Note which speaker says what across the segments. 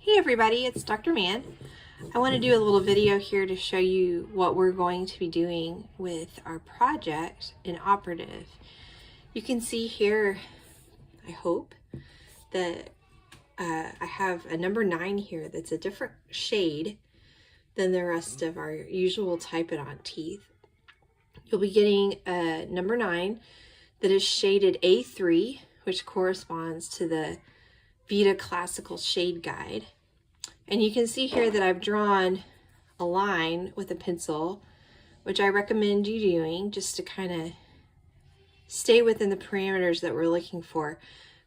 Speaker 1: Hey everybody, it's Dr. Mann. I want to do a little video here to show you what we're going to be doing with our project in Operative. You can see here, I hope, that I have a number 9 here that's a different shade than the rest of our usual Type It On teeth. You'll be getting a number 9 that is shaded A3, which corresponds to the Vita Classical Shade Guide. And you can see here that I've drawn a line with a pencil, which I recommend you doing just to kind of stay within the parameters that we're looking for.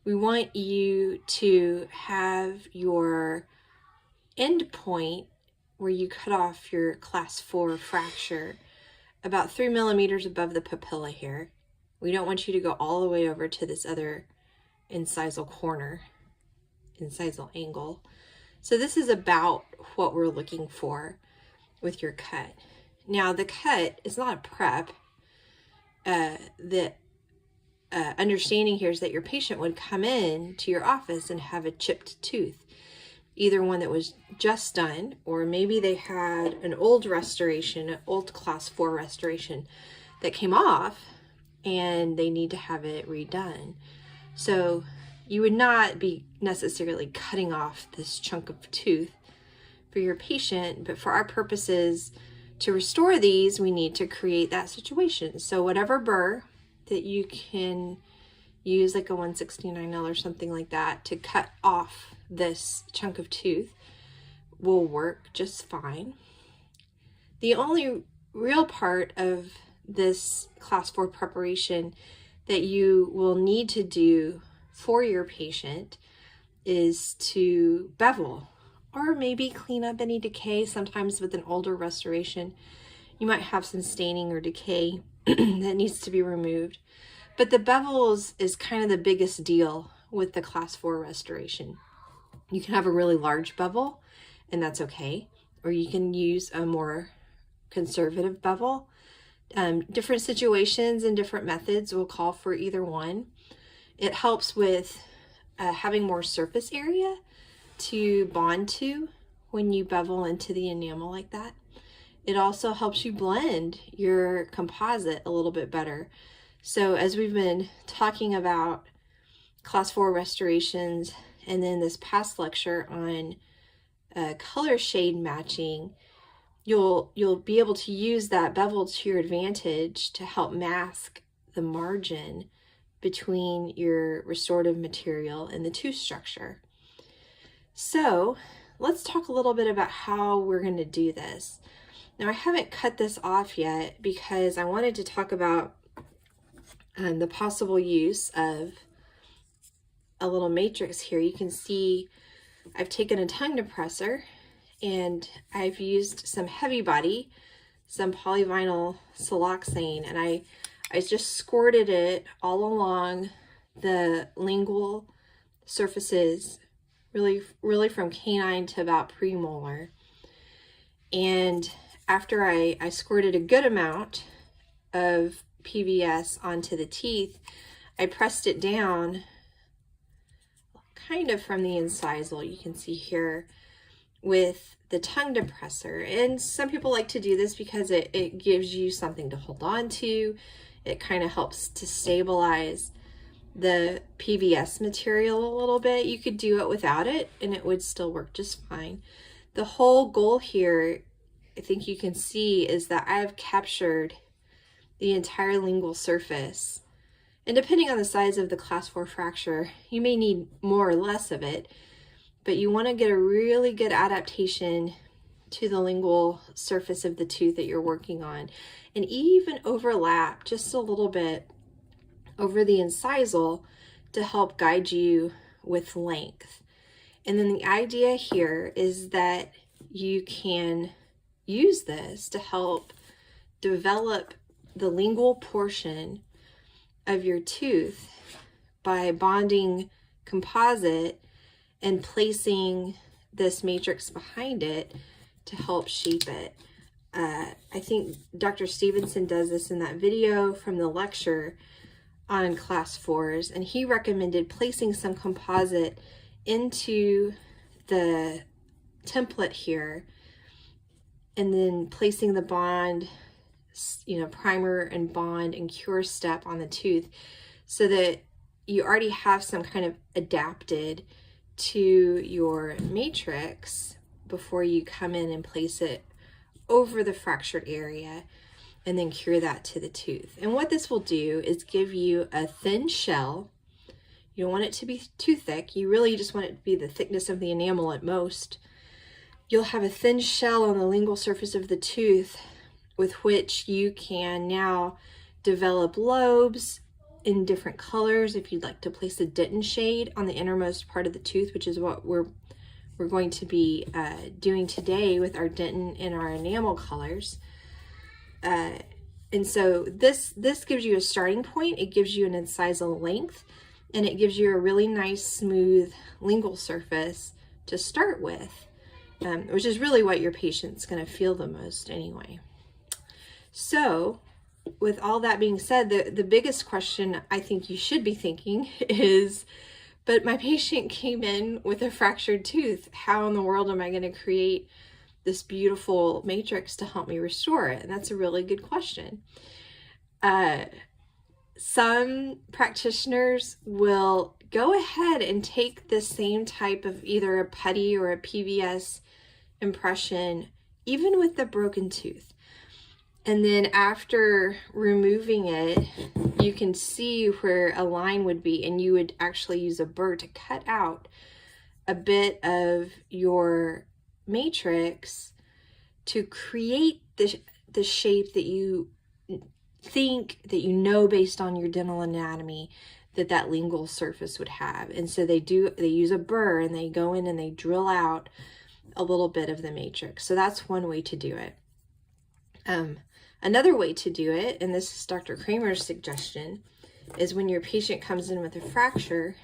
Speaker 1: We want you to have your end point where you cut off your class 4 fracture about 3 millimeters above the papilla here. We don't want you to go all the way over to this other incisal corner, incisal angle. So this is about what we're looking for with your cut. Now the cut is not a prep. Understanding here is that your patient would come in to your office and have a chipped tooth, either one that was just done, or maybe they had an old restoration, an old class 4 restoration that came off and they need to have it redone. So you would not be necessarily cutting off this chunk of tooth for your patient, but for our purposes to restore these, we need to create that situation. So whatever burr that you can use, like a 169L or something like that, to cut off this chunk of tooth will work just fine. The only real part of this class 4 preparation that you will need to do for your patient is to bevel or maybe clean up any decay. Sometimes with an older restoration, you might have some staining or decay that needs to be removed. But the bevels is kind of the biggest deal with the class 4 restoration. You can have a really large bevel and that's okay, or you can use a more conservative bevel. Different situations and different methods will call for either one. It helps with having more surface area to bond to when you bevel into the enamel like that. It also helps you blend your composite a little bit better. So as we've been talking about class 4 restorations and then this past lecture on color shade matching, you'll be able to use that bevel to your advantage to help mask the margin between your restorative material and the tooth structure. So let's talk a little bit about how we're going to do this. Now I haven't cut this off yet because I wanted to talk about the possible use of a little matrix here. You can see I've taken a tongue depressor and I've used some heavy body, some polyvinyl siloxane, and I just squirted it all along the lingual surfaces, really from canine to about premolar. And after I squirted a good amount of PVS onto the teeth, I pressed it down kind of from the incisal, you can see here, with the tongue depressor. And some people like to do this because it gives you something to hold on to. It kind of helps to stabilize the PVS material a little bit. You could do it without it and it would still work just fine. The whole goal here, I think you can see, is that I've captured the entire lingual surface. And depending on the size of the class 4 fracture, you may need more or less of it, but you want to get a really good adaptation to the lingual surface of the tooth that you're working on, and even overlap just a little bit over the incisal to help guide you with length. And then the idea here is that you can use this to help develop the lingual portion of your tooth by bonding composite and placing this matrix behind it to help shape it. I think Dr. Stevenson does this in that video from the lecture on class 4s, and he recommended placing some composite into the template here, and then placing the bond, primer and bond and cure step on the tooth, so that you already have some kind of adapted to your matrix before you come in and place it over the fractured area and then cure that to the tooth. And what this will do is give you a thin shell. You don't want it to be too thick. You really just want it to be the thickness of the enamel at most. You'll have a thin shell on the lingual surface of the tooth with which you can now develop lobes in different colors. If you'd like to place a dentin shade on the innermost part of the tooth, which is what we're going to be doing today with our dentin and our enamel colors. And so this gives you a starting point. It gives you an incisal length, and it gives you a really nice smooth lingual surface to start with, which is really what your patient's going to feel the most anyway. So with all that being said, the biggest question I think you should be thinking is, but my patient came in with a fractured tooth. How in the world am I going to create this beautiful matrix to help me restore it? And that's a really good question. Some practitioners will go ahead and take the same type of either a putty or a PVS impression, even with the broken tooth. And then after removing it, you can see where a line would be, and you would actually use a burr to cut out a bit of your matrix to create the shape that you think, that you know based on your dental anatomy that lingual surface would have. And so they use a burr, and they go in and they drill out a little bit of the matrix. So that's one way to do it. Another way to do it, and this is Dr. Kramer's suggestion, is when your patient comes in with a fracture,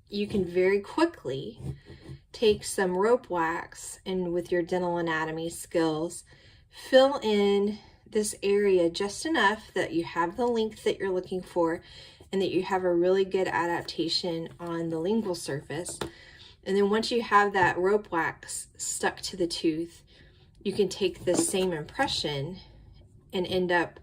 Speaker 1: you can very quickly take some rope wax and with your dental anatomy skills, fill in this area just enough that you have the length that you're looking for and that you have a really good adaptation on the lingual surface. And then once you have that rope wax stuck to the tooth, you can take the same impression and end up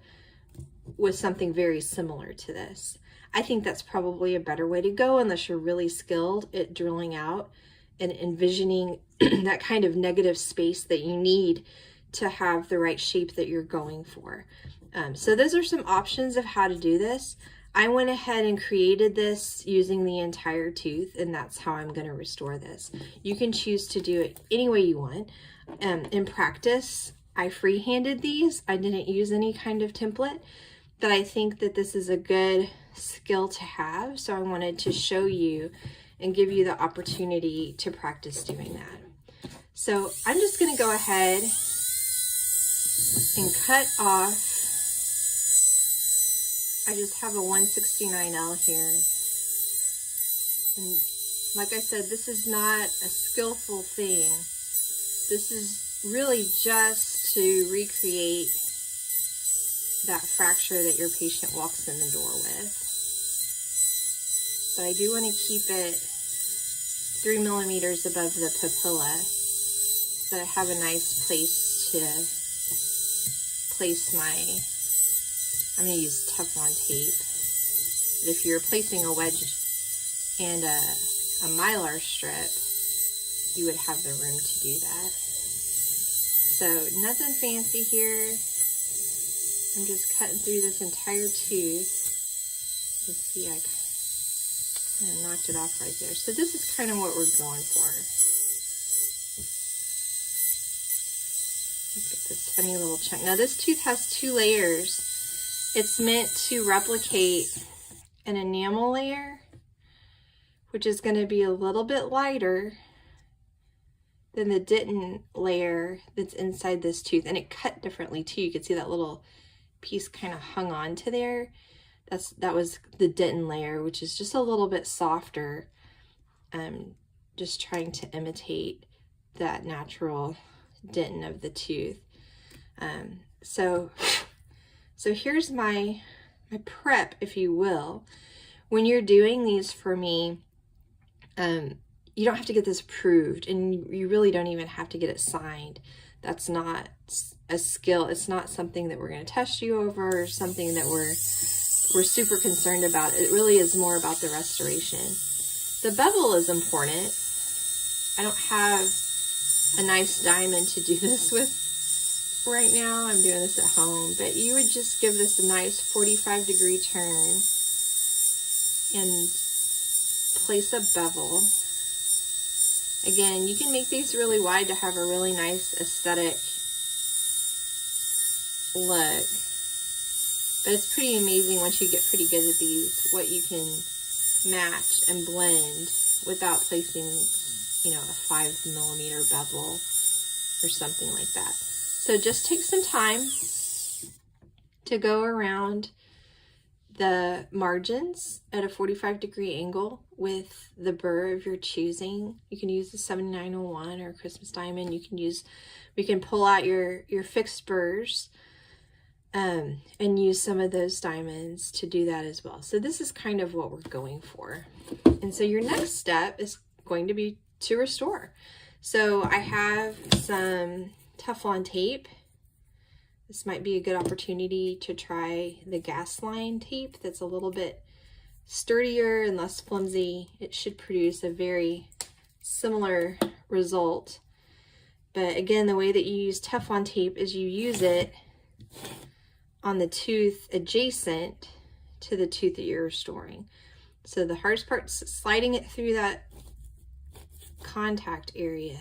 Speaker 1: with something very similar to this. I think that's probably a better way to go unless you're really skilled at drilling out and envisioning that kind of negative space that you need to have the right shape that you're going for. So those are some options of how to do this. I went ahead and created this using the entire tooth, and that's how I'm going to restore this. You can choose to do it any way you want. In practice, I freehanded these. I didn't use any kind of template, but I think that this is a good skill to have. So I wanted to show you and give you the opportunity to practice doing that. So I'm just going to go ahead and cut off. I just have a 169L here. And like I said, this is not a skillful thing. This is really just to recreate that fracture that your patient walks in the door with. But I do want to keep it 3 millimeters above the papilla so I have a nice place to place my, I'm going to use Teflon tape. But if you're placing a wedge and a mylar strip, you would have the room to do that. So nothing fancy here. I'm just cutting through this entire tooth. Let's see, I kind of knocked it off right there. So this is kind of what we're going for. Let's get this tiny little chunk. Now this tooth has 2 layers. It's meant to replicate an enamel layer, which is going to be a little bit lighter than the dentin layer that's inside this tooth. And it cut differently too. You can see that little piece kind of hung on to there. That was the dentin layer, which is just a little bit softer. Just trying to imitate that natural dentin of the tooth. So here's my prep, if you will. When you're doing these for me, you don't have to get this approved, and you really don't even have to get it signed. That's not a skill. It's not something that we're going to test you over, or something that we're super concerned about. It really is more about the restoration. The bevel is important. I don't have a nice diamond to do this with right now. I'm doing this at home, but you would just give this a nice 45-degree turn and place a bevel. Again, you can make these really wide to have a really nice aesthetic look, but it's pretty amazing once you get pretty good at these, what you can match and blend without placing, you know, a 5mm bevel or something like that. So just take some time to go around the margins at a 45-degree angle with the burr of your choosing. You can use the 7901 or Christmas diamond. We can pull out your fixed burrs and use some of those diamonds to do that as well. So this is kind of what we're going for. And so your next step is going to be to restore. So I have some Teflon tape. This might be a good opportunity to try the gas line tape that's a little bit sturdier and less flimsy. It should produce a very similar result. But again, the way that you use Teflon tape is you use it on the tooth adjacent to the tooth that you're restoring. So the hardest part's sliding it through that contact area,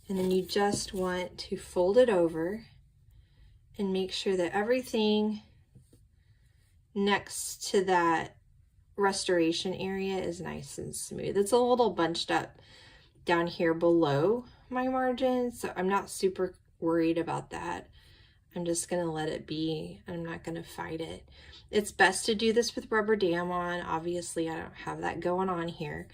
Speaker 1: and then you just want to fold it over and make sure that everything next to that restoration area is nice and smooth. It's a little bunched up down here below my margin, so I'm not super worried about that. I'm just gonna let it be. I'm not gonna fight it. It's best to do this with rubber dam on. Obviously, I don't have that going on here,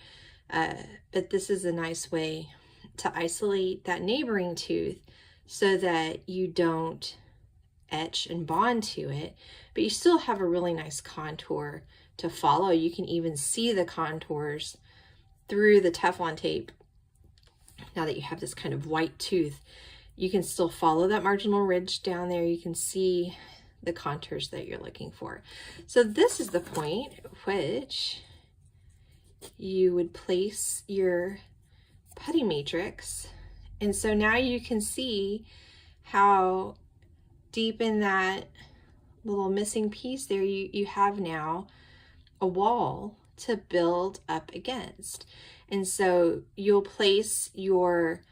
Speaker 1: but this is a nice way to isolate that neighboring tooth so that you don't etch and bond to it, but you still have a really nice contour to follow. You can even see the contours through the Teflon tape. Now that you have this kind of white tooth, you can still follow that marginal ridge down there. You can see the contours that you're looking for. So this is the point at which you would place your putty matrix. And so now you can see how deep in that little missing piece there, you have now a wall to build up against. And so you'll place your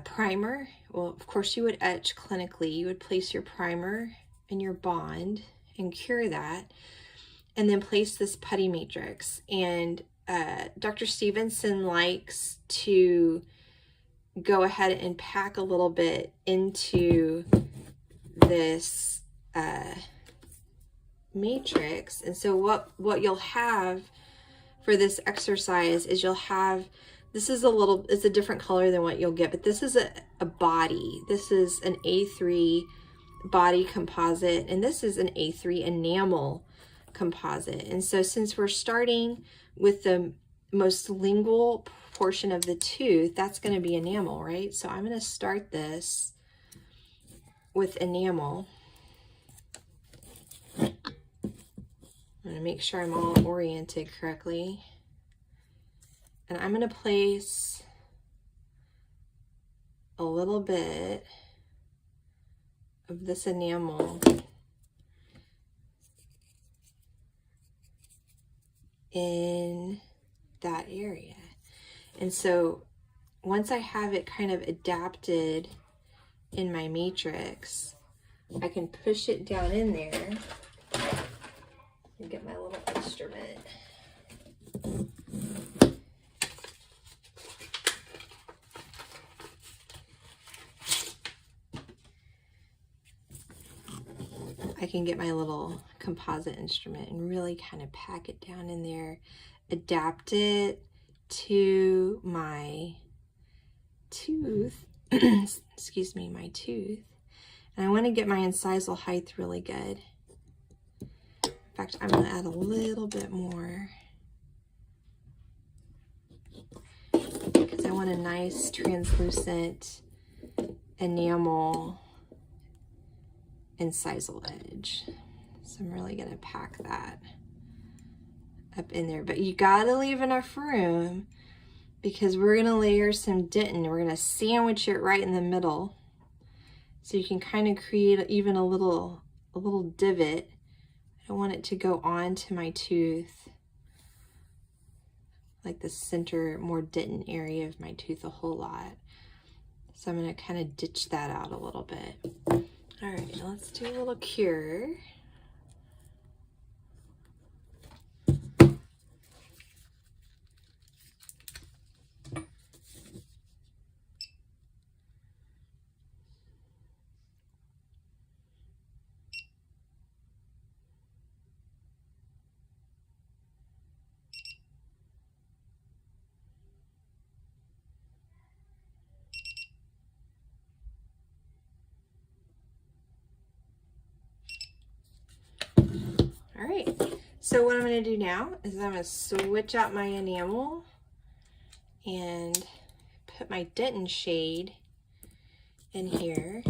Speaker 1: primer. Well, of course you would etch clinically. You would place your primer and your bond and cure that, and then place this putty matrix. And Dr. Stevenson likes to go ahead and pack a little bit into this matrix. And so what you'll have for this exercise is you'll have, this is it's a different color than what you'll get, but this is a body. This is an A3 body composite, and this is an A3 enamel composite. And so since we're starting with the most lingual portion of the tooth, that's going to be enamel, right? So I'm going to start this with enamel. I'm going to make sure I'm all oriented correctly. And I'm going to place a little bit of this enamel in that area. And so once I have it kind of adapted in my matrix, I can push it down in there and get my little instrument. I can get my little composite instrument and really kind of pack it down in there, adapt it to my tooth, excuse me, my tooth. And I want to get my incisal height really good. In fact, I'm going to add a little bit more. want a nice translucent enamel incisal edge. So I'm really gonna pack that up in there, but you gotta leave enough room because we're gonna layer some dentin. We're gonna sandwich it right in the middle. So you can kind of create even a little divot. I don't want it to go onto my tooth, like the center, more dentin area of my tooth a whole lot. So I'm gonna kind of ditch that out a little bit. All right, let's do a little cure. All right, so what I'm going to do now is I'm going to switch out my enamel and put my dentin shade in here.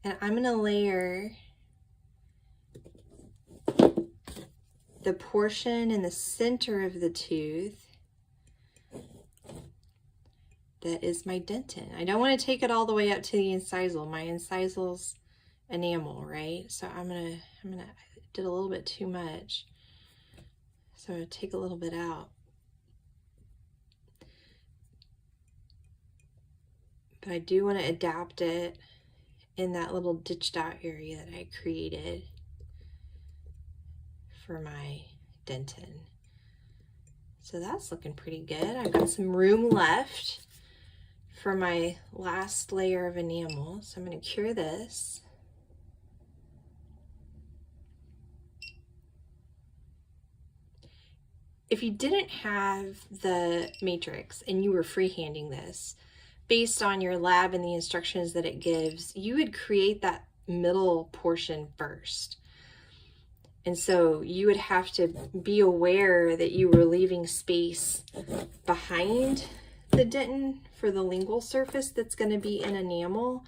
Speaker 1: And I'm going to layer the portion in the center of the tooth that is my dentin. I don't want to take it all the way up to the incisal. My incisal's enamel, right? So I did a little bit too much. So I'm gonna take a little bit out. But I do want to adapt it in that little ditched out area that I created for my dentin. So that's looking pretty good. I've got some room left for my last layer of enamel. So I'm going to cure this. If you didn't have the matrix and you were freehanding this, based on your lab and the instructions that it gives, you would create that middle portion first. And so you would have to be aware that you were leaving space behind the dentin for the lingual surface that's going to be in enamel,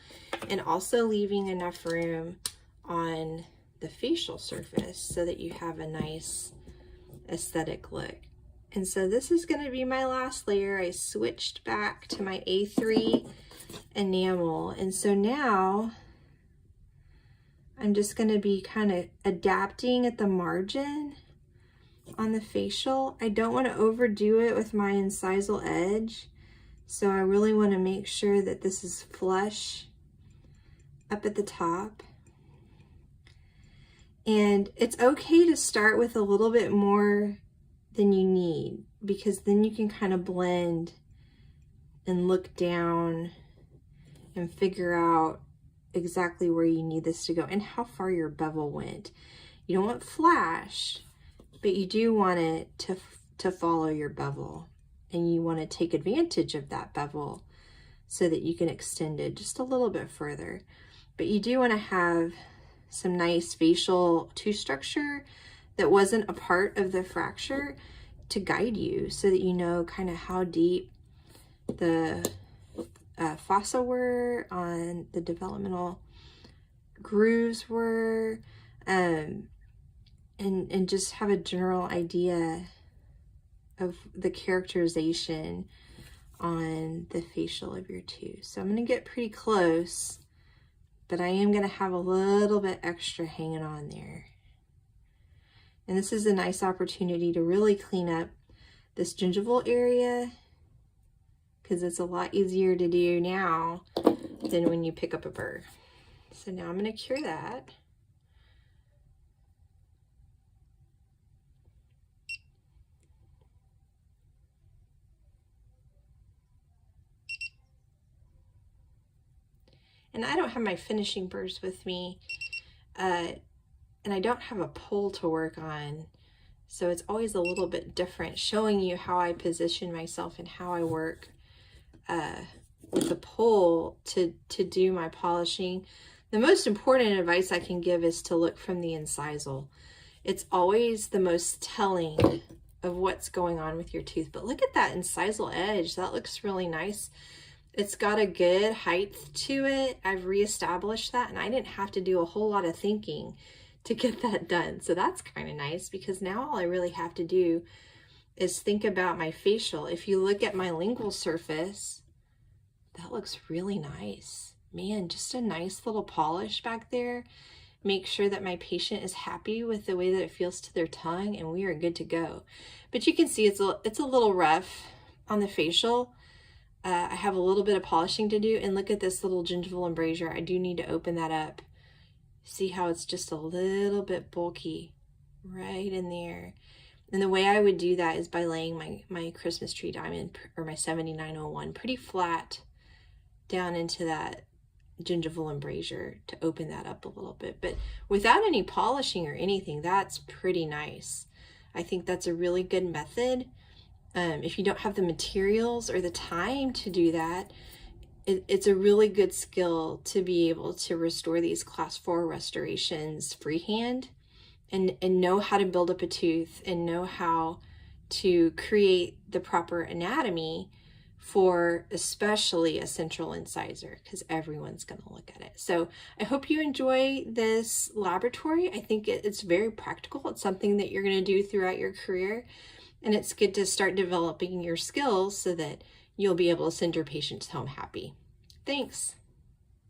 Speaker 1: and also leaving enough room on the facial surface so that you have a nice aesthetic look. And so this is going to be my last layer. I switched back to my A3 enamel, and so now I'm just going to be kind of adapting at the margin on the facial. I don't want to overdo it with my incisal edge, so I really want to make sure that this is flush up at the top. And it's okay to start with a little bit more than you need, because then you can kind of blend and look down and figure out exactly where you need this to go and how far your bevel went. You don't want flash, but you do want it to follow your bevel, and you want to take advantage of that bevel so that you can extend it just a little bit further. But you do want to have some nice facial tooth structure that wasn't a part of the fracture to guide you, so that you know kind of how deep the fossa were on the developmental grooves were, and just have a general idea of the characterization on the facial of your tooth. So I'm going to get pretty close, but I am going to have a little bit extra hanging on there. And this is a nice opportunity to really clean up this gingival area, because it's a lot easier to do now than when you pick up a burr. So now I'm going to cure that. And I don't have my finishing burrs with me, and I don't have a pole to work on, so it's always a little bit different showing you how I position myself and how I work with the pole to do my polishing. The most important advice I can give is to look from the incisal. It's always the most telling of what's going on with your tooth. But look at that incisal edge. That looks really nice. It's got a good height to it. I've reestablished that, and I didn't have to do a whole lot of thinking to get that done. So that's kind of nice, because now all I really have to do is think about my facial. If you look at my lingual surface, that looks really nice. Man, just a nice little polish back there. Make sure that my patient is happy with the way that it feels to their tongue, and we are good to go. But you can see it's a little rough on the facial. I have a little bit of polishing to do, and look at this little gingival embrasure. I do need to open that up. See how it's just a little bit bulky right in there. And the way I would do that is by laying my Christmas tree diamond, or my 7901, pretty flat down into that gingival embrasure to open that up a little bit. But without any polishing or anything, that's pretty nice. I think that's a really good method. If you don't have the materials or the time to do that, it's a really good skill to be able to restore these class 4 restorations freehand, and know how to build up a tooth, and know how to create the proper anatomy for especially a central incisor, because everyone's going to look at it. So I hope you enjoy this laboratory. I think it's very practical. It's something that you're going to do throughout your career, and it's good to start developing your skills so that you'll be able to send your patients home happy. Thanks.